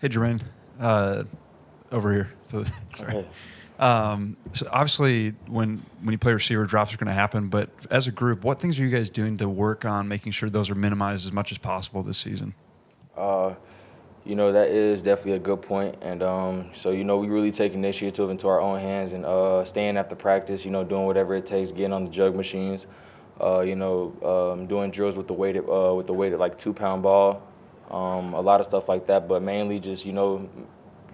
Hey, Jermaine, over here. So, sorry. Okay. So obviously, when you play receiver, drops are going to happen. But as a group, what things are you guys doing to work on making sure those are minimized as much as possible this season? Uh, that is definitely a good point. And so, we really take initiative into our own hands and staying after practice, doing whatever it takes, getting on the jug machines, doing drills with the weighted like 2 pound ball, a lot of stuff like that. But mainly just,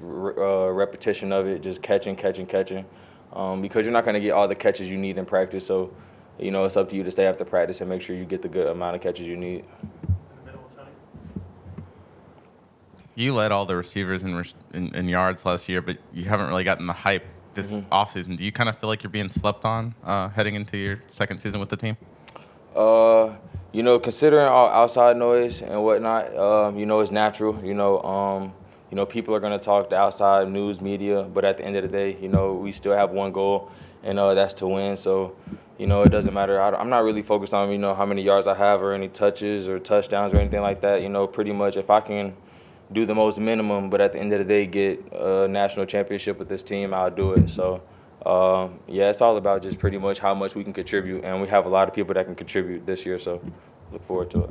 repetition of it, just catching, because you're not going to get all the catches you need in practice. So, it's up to you to stay after practice and make sure you get the good amount of catches you need. You led all the receivers in yards last year, but you haven't really gotten the hype this offseason. Do you kind of feel like you're being slept on heading into your second season with the team? Considering all outside noise and whatnot, it's natural. People are going to talk the outside news media, but at the end of the day, we still have one goal, and that's to win. So, it doesn't matter. I'm not really focused on, how many yards I have or any touches or touchdowns or anything like that. Pretty much if I can do the most minimum, but at the end of the day get a national championship with this team, I'll do it. So, it's all about just pretty much how much we can contribute, and we have a lot of people that can contribute this year, so look forward to it.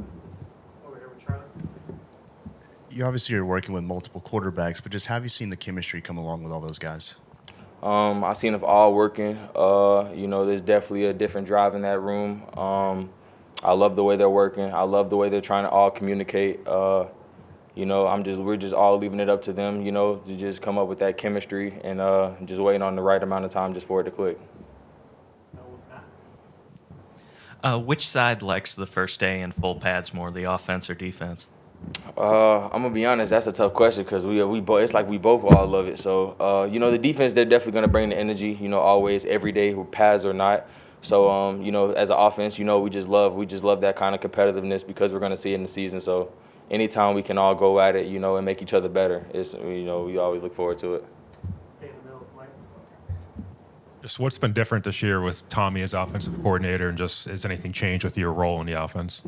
You obviously are working with multiple quarterbacks, but just have you seen the chemistry come along with all those guys? I've seen them all working. There's definitely a different drive in that room. I love the way they're working. I love the way they're trying to all communicate. We're just all leaving it up to them, to just come up with that chemistry and just waiting on the right amount of time just for it to click. Which side likes the first day in full pads more, the offense or defense? I'm gonna be honest. That's a tough question because we both. It's like we both all love it. So the defense, they're definitely gonna bring the energy. Always, every day, pads or not. So as an offense, we just love that kind of competitiveness because we're gonna see it in the season. So anytime we can all go at it, and make each other better, we always look forward to it. Just what's been different this year with Tommy as offensive coordinator, and just has anything changed with your role in the offense?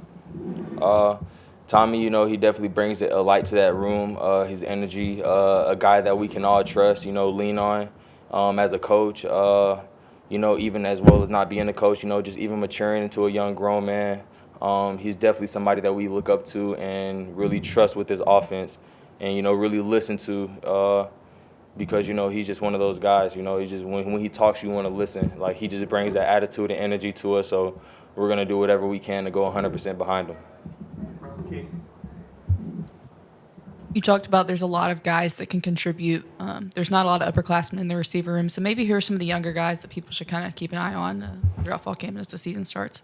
Tommy, he definitely brings a light to that room, his energy, a guy that we can all trust, lean on as a coach, even as well as not being a coach, just even maturing into a young grown man. He's definitely somebody that we look up to and really trust with his offense and, really listen to because, he's just one of those guys, he's just when he talks, you want to listen. Like, he just brings that attitude and energy to us, so we're going to do whatever we can to go 100% behind him. You talked about there's a lot of guys that can contribute. There's not a lot of upperclassmen in the receiver room, so maybe here are some of the younger guys that people should kind of keep an eye on throughout fall camp as the season starts.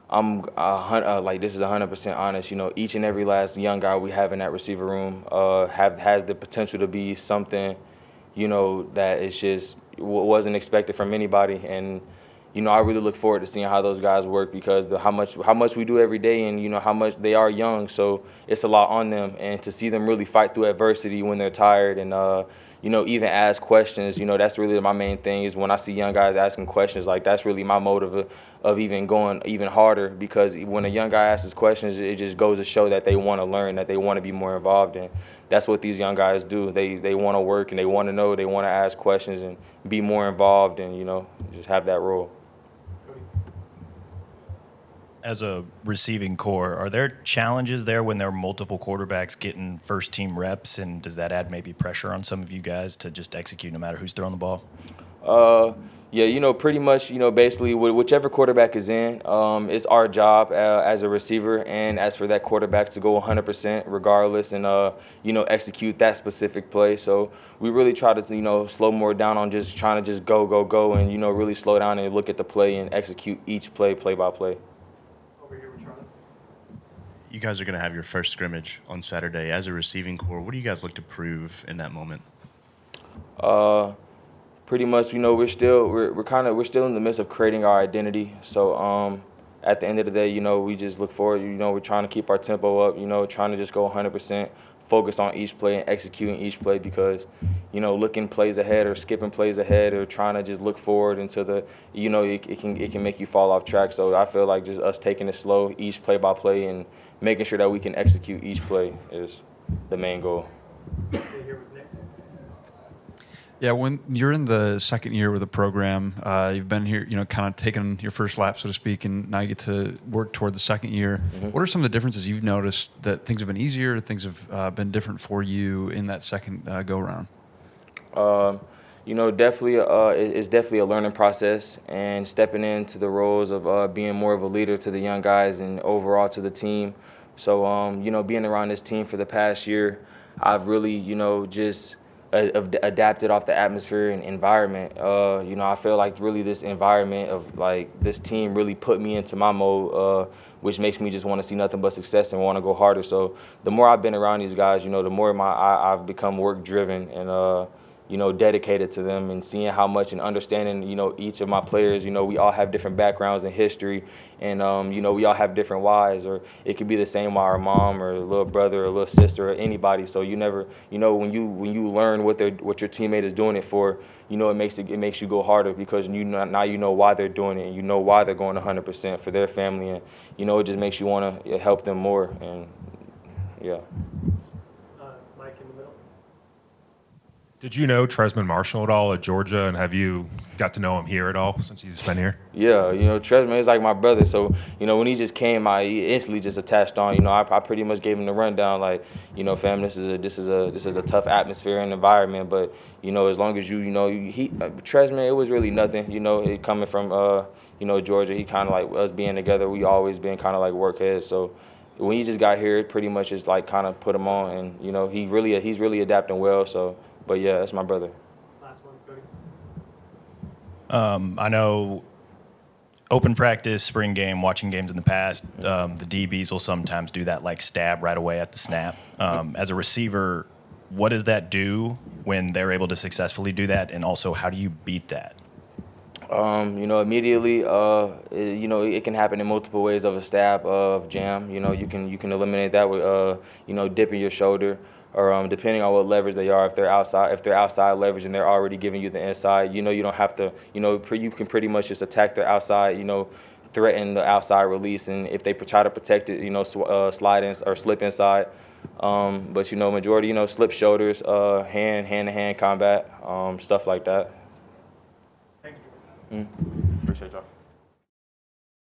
I'm this is 100% honest. Each and every last young guy we have in that receiver room has the potential to be something, that is just wasn't expected from anybody. And I really look forward to seeing how those guys work because how much we do every day, and how much they are young. So it's a lot on them, and to see them really fight through adversity when they're tired, and even ask questions. That's really my main thing is when I see young guys asking questions. Like, that's really my motive of even going even harder, because when a young guy asks questions, it just goes to show that they want to learn, that they want to be more involved, and that's what these young guys do. They want to work, and they want to know, they want to ask questions and be more involved, and just have that role. As a receiving core, are there challenges there when there are multiple quarterbacks getting first team reps, and does that add maybe pressure on some of you guys to just execute no matter who's throwing the ball? Pretty much, basically whichever quarterback is in, it's our job as a receiver and as for that quarterback to go 100% regardless and, execute that specific play. So we really try to, slow more down on just trying to just go and, really slow down and look at the play and execute each play by play. You guys are going to have your first scrimmage on Saturday. As a receiving core, what do you guys look to prove in that moment? Pretty much, we're still in the midst of creating our identity. So at the end of the day, we just look forward. We're trying to keep our tempo up. Trying to just go 100%, focus on each play and executing each play because, looking plays ahead or skipping plays ahead or trying to just look forward into the, it can make you fall off track. So I feel like just us taking it slow, each play by play, and making sure that we can execute each play is the main goal. Yeah, when you're in the second year with the program, you've been here, kind of taking your first lap, so to speak, and now you get to work toward the second year. Mm-hmm. What are some of the differences you've noticed that things have been easier, things have been different for you in that second go-round? Definitely, it's definitely a learning process and stepping into the roles of being more of a leader to the young guys and overall to the team. So, being around this team for the past year, I've really, just adapted off the atmosphere and environment. I feel like really this environment of like this team really put me into my mode, which makes me just want to see nothing but success and want to go harder. So the more I've been around these guys, the more I've become work driven and dedicated to them, and seeing how much and understanding, each of my players, we all have different backgrounds and history, and, we all have different whys, or it could be the same why our mom or a little brother or a little sister or anybody. So you never, when you learn what your teammate is doing it for, it makes you go harder because now you know why they're doing it, and you know why they're going 100% for their family, and, it just makes you want to help them more, and yeah. Mike in the middle. Did you know Tresman Marshall at all at Georgia, and have you got to know him here at all since he's been here? Yeah, Tresman is like my brother. So, when he just came, he instantly just attached on. I pretty much gave him the rundown, like, fam, this is a tough atmosphere and environment. But, as long as Tresman, it was really nothing. It coming from Georgia, he kind of like us being together. We always been kind of like work heads. So when he just got here, it pretty much just like kind of put him on, and he's really adapting well. So. But yeah, that's my brother. Last one, Cody. I know open practice, spring game, watching games in the past, the DBs will sometimes do that like stab right away at the snap. As a receiver, what does that do when they're able to successfully do that? And also, how do you beat that? Immediately, it can happen in multiple ways of a stab, of jam. You can eliminate that with, dipping your shoulder, or depending on what leverage they are. If they're outside leverage and they're already giving you the inside, you don't have to, you can pretty much just attack the outside, threaten the outside release, and if they try to protect it, slide in or slip inside. But majority, slip shoulders, hand-to-hand combat, stuff like that. Thank you. Appreciate y'all.